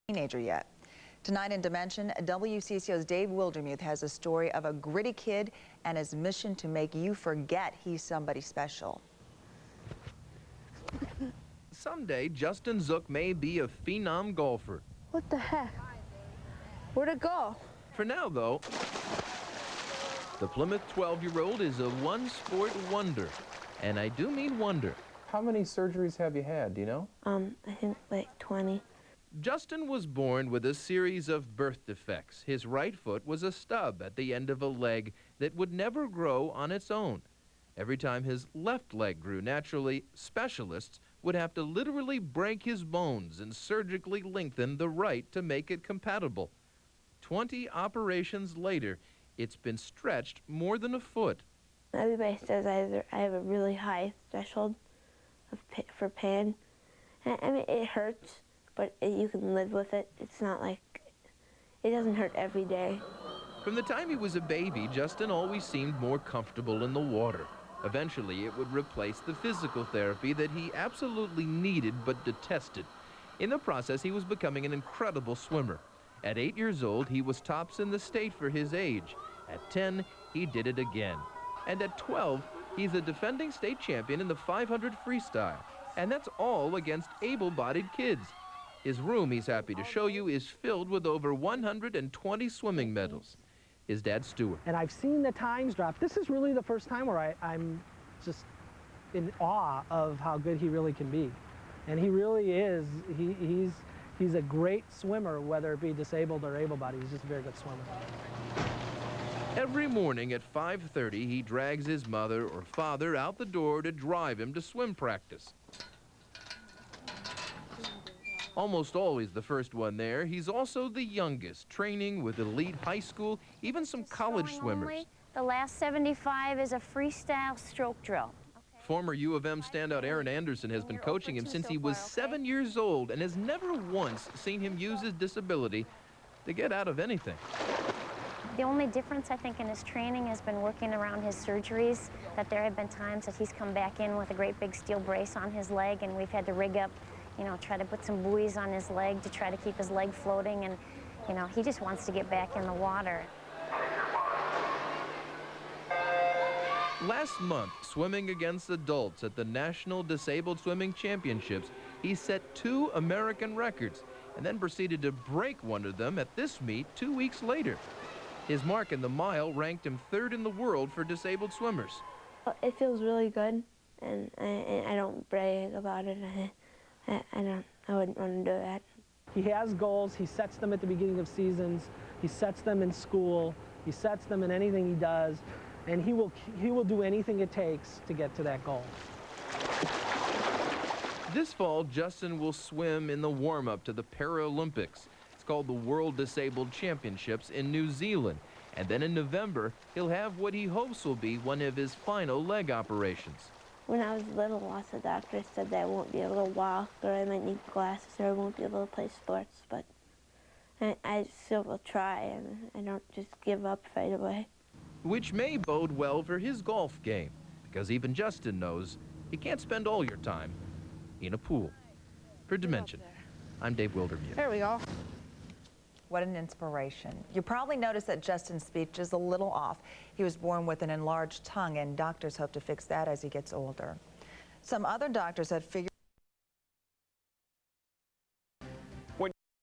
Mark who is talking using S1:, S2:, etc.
S1: teenager yet. Tonight in Dimension, WCCO's Dave Wildermuth has a story of a gritty kid and his mission to make you forget he's somebody special.
S2: Someday, Justin Zook may be a phenom golfer.
S3: What the heck? Where'd it go?
S2: For now, though, the Plymouth 12-year-old is a one-sport wonder. And I do mean wonder.
S4: How many surgeries have you had, do you know?
S3: I think like 20.
S2: Justin was born with a series of birth defects. His right foot was a stub at the end of a leg that would never grow on its own. Every time his left leg grew naturally, specialists would have to literally break his bones and surgically lengthen the right to make it compatible. 20 operations later, it's been stretched more than a foot.
S3: Everybody says I have a really high threshold for pain. I mean, it hurts, but you can live with it. It's not like, it doesn't hurt every day.
S2: From the time he was a baby, Justin always seemed more comfortable in the water. Eventually, it would replace the physical therapy that he absolutely needed but detested. In the process, he was becoming an incredible swimmer. At 8 years old, he was tops in the state for his age. At 10, he did it again. And at 12, he's a defending state champion in the 500 freestyle. And that's all against able-bodied kids. His room, he's happy to show you, is filled with over 120 swimming medals. His dad, Stuart.
S5: And I've seen the times drop. This is really the first time where I'm just in awe of how good he really can be. And he really is. He's a great swimmer, whether it be disabled or able-bodied. He's just a very good swimmer.
S2: Every morning at 5:30, he drags his mother or father out the door to drive him to swim practice. Almost always the first one there, he's also the youngest, training with elite high school, even some college swimmers.
S6: Only. The last 75 is a freestyle stroke drill.
S2: Former U of M standout Aaron Anderson has been coaching him since he was 7 years old and has never once seen him use his disability to get out of anything.
S6: The only difference, I think, in his training has been working around his surgeries, that there have been times that he's come back in with a great big steel brace on his leg, and we've had to rig up, you know, try to put some buoys on his leg to try to keep his leg floating, and, you know, he just wants to get back in the water.
S2: Last month, swimming against adults at the National Disabled Swimming Championships, he set 2 American records and then proceeded to break one of them at this meet 2 weeks later. His mark in the mile ranked him 3rd in the world for disabled swimmers.
S3: It feels really good, and I don't brag about it. I wouldn't want to do that.
S5: He has goals. He sets them at the beginning of seasons. He sets them in school. He sets them in anything he does. And he will do anything it takes to get to that goal.
S2: This fall, Justin will swim in the warm-up to the Paralympics. It's called the World Disabled Championships in New Zealand. And then in November, he'll have what he hopes will be one of his final leg operations.
S3: When I was little, lots of doctors said that I won't be able to walk, or I might need glasses, or I won't be able to play sports. But I still will try, and I don't just give up right away.
S2: Which may bode well for his golf game, because even Justin knows you can't spend all your time in a pool. For Dimension, I'm Dave Wildermuth.
S1: There we go. What an inspiration. You probably noticed that Justin's speech is a little off. He was born with an enlarged tongue, and doctors hope to fix that as he gets older. Some other doctors have figured